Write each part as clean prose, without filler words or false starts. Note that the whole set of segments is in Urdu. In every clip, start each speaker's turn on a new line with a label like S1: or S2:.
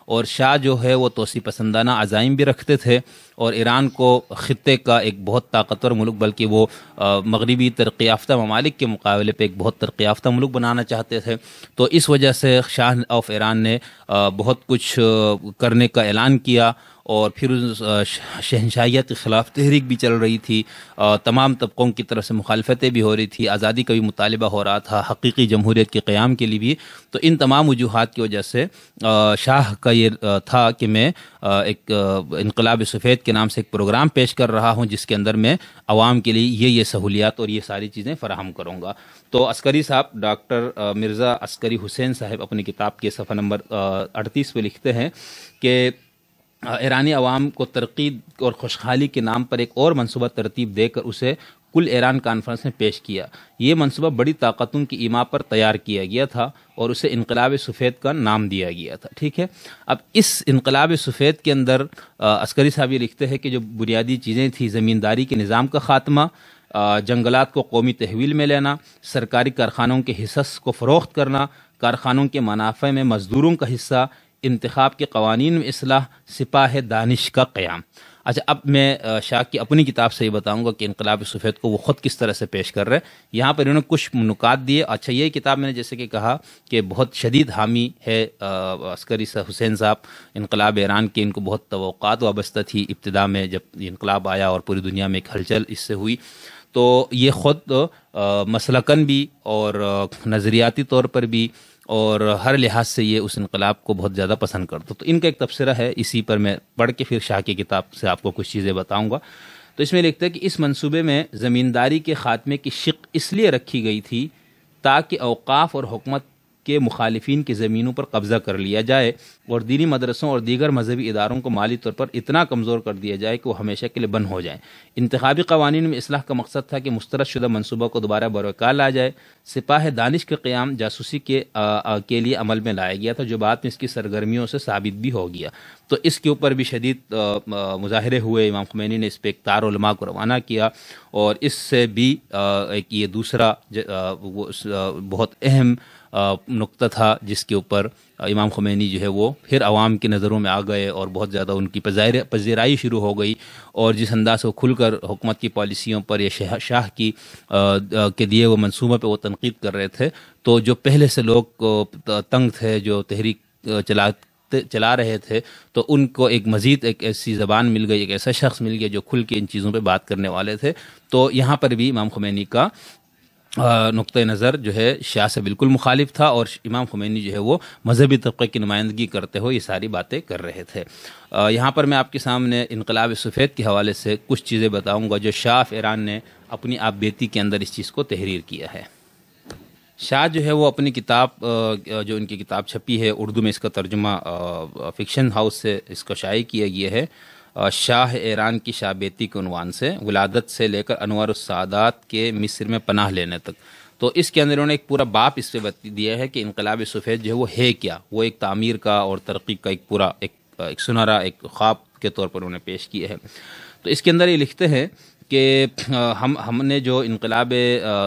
S1: اور شاہ جو ہے وہ توسیع پسندانہ عزائم بھی رکھتے تھے اور ایران کو خطے کا ایک بہت طاقتور ملک بلکہ وہ مغربی ترقی یافتہ ممالک کے مقابلے پہ ایک بہت ترقی یافتہ ملک بنانا چاہتے تھے. تو اس وجہ سے شاہ آف ایران نے بہت کچھ کرنے کا اعلان کیا اور پھر شہنشاہیت کے خلاف تحریک بھی چل رہی تھی, تمام طبقوں کی طرف سے مخالفتیں بھی ہو رہی تھی, آزادی کا بھی مطالبہ ہو رہا تھا, حقیقی جمہوریت کے قیام کے لیے بھی. تو ان تمام وجوہات کی وجہ سے شاہ کا یہ تھا کہ میں ایک انقلاب سفید کے نام سے ایک پروگرام پیش کر رہا ہوں جس کے اندر میں عوام کے لیے یہ سہولیات اور یہ ساری چیزیں فراہم کروں گا. تو عسکری صاحب ڈاکٹر مرزا عسکری حسین صاحب اپنی کتاب کے صفحہ نمبر 38 پہ لکھتے ہیں کہ ایرانی عوام کو ترقی اور خوشحالی کے نام پر ایک اور منصوبہ ترتیب دے کر اسے کل ایران کانفرنس میں پیش کیا. یہ منصوبہ بڑی طاقتوں کی ایما پر تیار کیا گیا تھا اور اسے انقلاب سفید کا نام دیا گیا تھا. ٹھیک ہے, اب اس انقلاب سفید کے اندر عسکری صاحب یہ لکھتے ہیں کہ جو بنیادی چیزیں تھیں زمینداری کے نظام کا خاتمہ, جنگلات کو قومی تحویل میں لینا, سرکاری کارخانوں کے حصص کو فروخت کرنا, کارخانوں کے منافع میں مزدوروں کا حصہ, انتخاب کے قوانین میں اصلاح, سپاہ دانش کا قیام. اچھا, اب میں شاہ کی اپنی کتاب سے یہ بتاؤں گا کہ انقلاب سفید کو وہ خود کس طرح سے پیش کر رہے ہیں. یہاں پر انہوں نے کچھ نکات دیے. اچھا, یہ کتاب میں نے جیسے کہ کہا کہ بہت شدید حامی ہے عسکری حسین صاحب انقلاب ایران کے, ان کو بہت توقعات وابستہ تھی ابتدا میں جب یہ انقلاب آیا اور پوری دنیا میں ایک ہلچل اس سے ہوئی. تو یہ خود مسلکن بھی اور نظریاتی طور پر بھی اور ہر لحاظ سے یہ اس انقلاب کو بہت زیادہ پسند کرتا. تو ان کا ایک تبصرہ ہے, اسی پر میں پڑھ کے پھر شاہ کی کتاب سے آپ کو کچھ چیزیں بتاؤں گا. تو اس میں لکھتا ہے کہ اس منصوبے میں زمینداری کے خاتمے کی شق اس لیے رکھی گئی تھی تاکہ اوقاف اور حکومت کے مخالفین کی زمینوں پر قبضہ کر لیا جائے اور دینی مدرسوں اور دیگر مذہبی اداروں کو مالی طور پر اتنا کمزور کر دیا جائے کہ وہ ہمیشہ کے لیے بند ہو جائیں. انتخابی قوانین میں اصلاح کا مقصد تھا کہ مسترد شدہ منصوبہ کو دوبارہ بروکار لایا جائے. سپاہ دانش کا قیام جاسوسی کے لیے عمل میں لایا گیا تھا جو بعد میں اس کی سرگرمیوں سے ثابت بھی ہو گیا. تو اس کے اوپر بھی شدید مظاہرے ہوئے. امام خمینی نے اس پہ ایک تار علماء کو روانہ کیا اور اس سے بھی ایک یہ دوسرا بہت اہم نقطہ تھا جس کے اوپر امام خمینی جو ہے وہ پھر عوام کی نظروں میں آ گئے اور بہت زیادہ ان کی پذیرائی شروع ہو گئی. اور جس انداز سے وہ کھل کر حکومت کی پالیسیوں پر یا شاہ کی کے دیے وہ منصوبہ پہ وہ تنقید کر رہے تھے, تو جو پہلے سے لوگ تنگ تھے جو تحریک چلا رہے تھے, تو ان کو ایک مزید ایک ایسی زبان مل گئی, ایک ایسا شخص مل گیا جو کھل کے ان چیزوں پہ بات کرنے والے تھے. تو یہاں پر بھی امام خمینی کا نقطۂ نظر جو ہے شاہ سے بالکل مخالف تھا اور امام خمینی جو ہے وہ مذہبی طبقے کی نمائندگی کرتے ہوئے یہ ساری باتیں کر رہے تھے. یہاں پر میں آپ کے سامنے انقلاب سفید کے حوالے سے کچھ چیزیں بتاؤں گا جو شاہ آف ایران نے اپنی آپ بیتی کے اندر اس چیز کو تحریر کیا ہے. شاہ جو ہے وہ اپنی کتاب جو ان کی کتاب چھپی ہے اردو میں, اس کا ترجمہ فکشن ہاؤس سے اس کو شائع کیا گیا ہے, شاہ ایران کی شاہ بیتی کے عنوان سے, ولادت سے لے کر انوار السادات کے مصر میں پناہ لینے تک. تو اس کے اندر انہوں نے ایک پورا باپ اس پہ دیا ہے کہ انقلاب سفید جو ہے وہ ہے کیا. وہ ایک تعمیر کا اور ترقی کا ایک پورا ایک سنہرا ایک خواب کے طور پر انہوں نے پیش کیا ہے. تو اس کے اندر یہ لکھتے ہیں کہ ہم نے جو انقلاب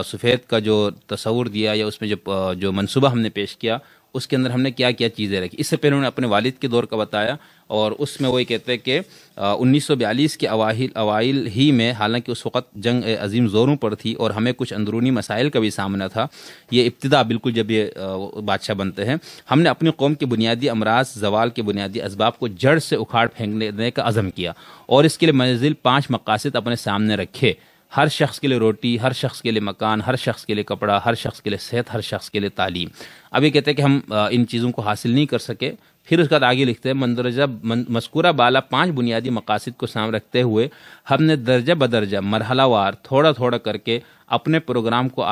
S1: سفید کا جو تصور دیا یا اس میں جو منصوبہ ہم نے پیش کیا اس کے اندر ہم نے کیا کیا چیزیں رکھی. اس سے پہلے انہوں نے اپنے والد کے دور کا بتایا اور اس میں وہ یہ کہتے ہیں کہ 1942 کے اوائل ہی میں, حالانکہ اس وقت جنگ عظیم زوروں پر تھی اور ہمیں کچھ اندرونی مسائل کا بھی سامنا تھا, یہ ابتدا بالکل جب یہ بادشاہ بنتے ہیں, ہم نے اپنی قوم کے بنیادی امراض زوال کے بنیادی اسباب کو جڑ سے اکھاڑ پھینکنے کا عزم کیا اور اس کے لیے منزل 5 مقاصد اپنے سامنے رکھے. ہر شخص کے لیے روٹی, ہر شخص کے لیے مکان, ہر شخص کے لیے کپڑا, ہر شخص کے لیے صحت, ہر شخص کے لیے تعلیم. اب یہ کہتے ہیں کہ ہم ان چیزوں کو حاصل نہیں کر سکے. پھر اس کے بعد آگے لکھتے ہیں مندرجہ مذکورہ بالا 5 بنیادی مقاصد کو سامنے رکھتے ہوئے ہم نے درجہ بدرجہ مرحلہ وار تھوڑا تھوڑا کر کے اپنے پروگرام کو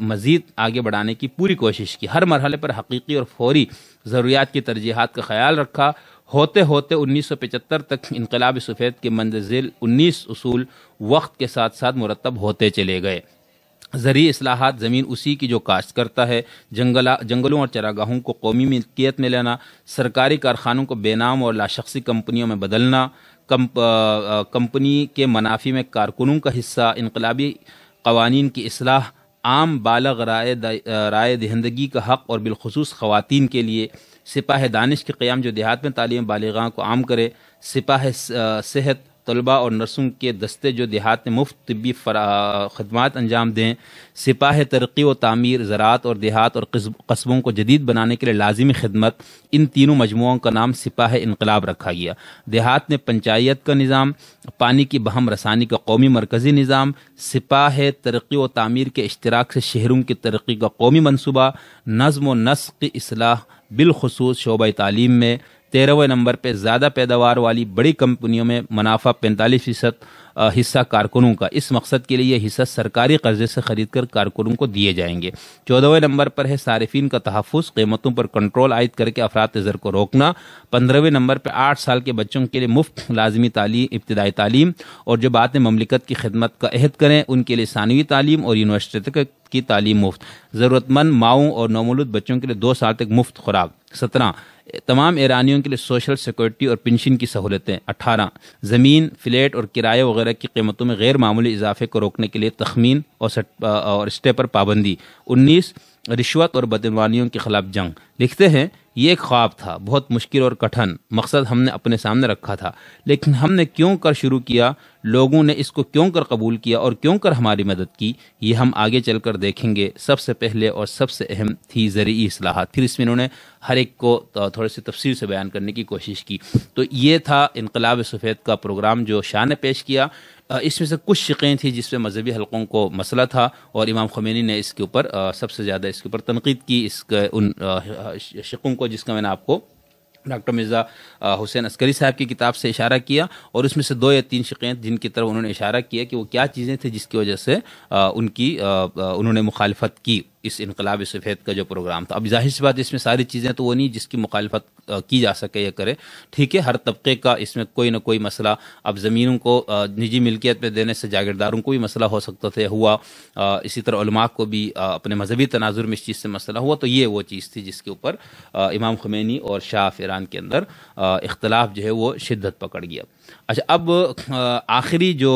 S1: مزید آگے بڑھانے کی پوری کوشش کی. ہر مرحلے پر حقیقی اور فوری ضروریات کی ترجیحات کا خیال رکھا. ہوتے ہوتے 1975 تک انقلاب سفید کے مندرجہ 19 اصول وقت کے ساتھ ساتھ مرتب ہوتے چلے گئے. زرعی اصلاحات, زمین اسی کی جو کاشت کرتا ہے, جنگلوں اور چراگاہوں کو قومی ملکیت میں لینا, سرکاری کارخانوں کو بے نام اور لاشخصی کمپنیوں میں بدلنا, کمپنی کے منافع میں کارکنوں کا حصہ, انقلابی قوانین کی اصلاح, عام بالغ رائے دہندگی کا حق اور بالخصوص خواتین کے لیے, سپاہ دانش کے قیام جو دیہات میں تعلیم بالغاں کو عام کرے، سپاہ صحت طلباء اور نرسوں کے دستے جو دیہات میں مفت طبی خدمات انجام دیں، سپاہ ترقی و تعمیر زراعت اور دیہات اور قصبوں کو جدید بنانے کے لیے لازمی خدمت، ان تینوں مجموعوں کا نام سپاہ انقلاب رکھا گیا۔ دیہات میں پنچایت کا نظام، پانی کی بہم رسانی کا قومی مرکزی نظام، سپاہ ترقی و تعمیر کے اشتراک سے شہروں کی ترقی کا قومی منصوبہ، نظم و نسق کی اصلاح بالخصوص شعبہ تعلیم میں۔ 13ویں نمبر پہ زیادہ پیداوار والی بڑی کمپنیوں میں منافع 45% حصہ کارکنوں کا، اس مقصد کے لیے یہ حصہ سرکاری قرضے سے خرید کر کارکنوں کو دیے جائیں گے۔ 14ویں نمبر پر ہے صارفین کا تحفظ، قیمتوں پر کنٹرول عائد کر کے افراط زر کو روکنا۔ 15ویں نمبر پہ 8 سال کے بچوں کے لیے مفت لازمی تعلیم، ابتدائی تعلیم، اور جو بعد میں مملکت کی خدمت کا عہد کریں ان کے لیے ثانوی تعلیم اور یونیورسٹی تک کی تعلیم مفت۔ ضرورت مند ماؤں اور نومولود بچوں کے لیے 2 سال تک مفت خوراک۔ 17 تمام ایرانیوں کے لیے سوشل سیکورٹی اور پنشن کی سہولتیں۔ 18 زمین، فلیٹ اور کرایہ وغیرہ کی قیمتوں میں غیر معمولی اضافے کو روکنے کے لیے تخمین اور اسٹے پر پابندی۔ 19 رشوت اور بدعنوانیوں کے خلاف جنگ۔ لکھتے ہیں یہ ایک خواب تھا، بہت مشکل اور کٹھن مقصد ہم نے اپنے سامنے رکھا تھا، لیکن ہم نے کیوں کر شروع کیا، لوگوں نے اس کو کیوں کر قبول کیا اور کیوں کر ہماری مدد کی، یہ ہم آگے چل کر دیکھیں گے۔ سب سے پہلے اور سب سے اہم تھی زرعی اصلاحات۔ پھر اس میں انہوں نے ہر ایک کو تھوڑے سی تفصیل سے بیان کرنے کی کوشش کی۔ تو یہ تھا انقلاب سفید کا پروگرام جو شاہ نے پیش کیا۔ اس میں سے کچھ شقیں تھیں جس پہ مذہبی حلقوں کو مسئلہ تھا، اور امام خمینی نے اس کے اوپر سب سے زیادہ اس کے اوپر تنقید کی، اس کے ان شقوں کو جس کا میں نے آپ کو ڈاکٹر مرزا حسین عسکری صاحب کی کتاب سے اشارہ کیا، اور اس میں سے 2 یا 3 شقیں جن کی طرف انہوں نے اشارہ کیا کہ وہ کیا چیزیں تھیں جس کی وجہ سے انہوں نے مخالفت کی اس انقلاب سفید کا جو پروگرام تھا۔ اب ظاہر سی بات اس میں ساری چیزیں تو وہ نہیں جس کی مخالفت کی جا سکے یا کرے، ٹھیک ہے، ہر طبقے کا اس میں کوئی نہ کوئی مسئلہ، اب زمینوں کو نجی ملکیت پہ دینے سے جاگیرداروں کو بھی مسئلہ ہو سکتا تھا، ہوا، اسی طرح علماء کو بھی اپنے مذہبی تناظر میں اس چیز سے مسئلہ ہوا۔ تو یہ وہ چیز تھی جس کے اوپر امام خمینی اور شاہ ایران کے اندر اختلاف جو ہے وہ شدت پکڑ گیا۔ اچھا، اب آخری جو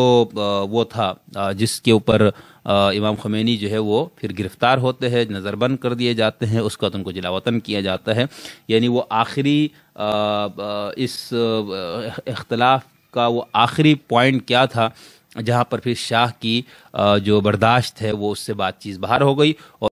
S1: وہ تھا جس کے اوپر امام خمینی جو ہے وہ پھر گرفتار ہوتے ہیں، نظر بند کر دیے جاتے ہیں، اس کا ان کو جلا وطن کیا جاتا ہے، یعنی وہ آخری اس اختلاف کا وہ آخری پوائنٹ کیا تھا جہاں پر پھر شاہ کی جو برداشت ہے وہ اس سے بات چیز باہر ہو گئی، اور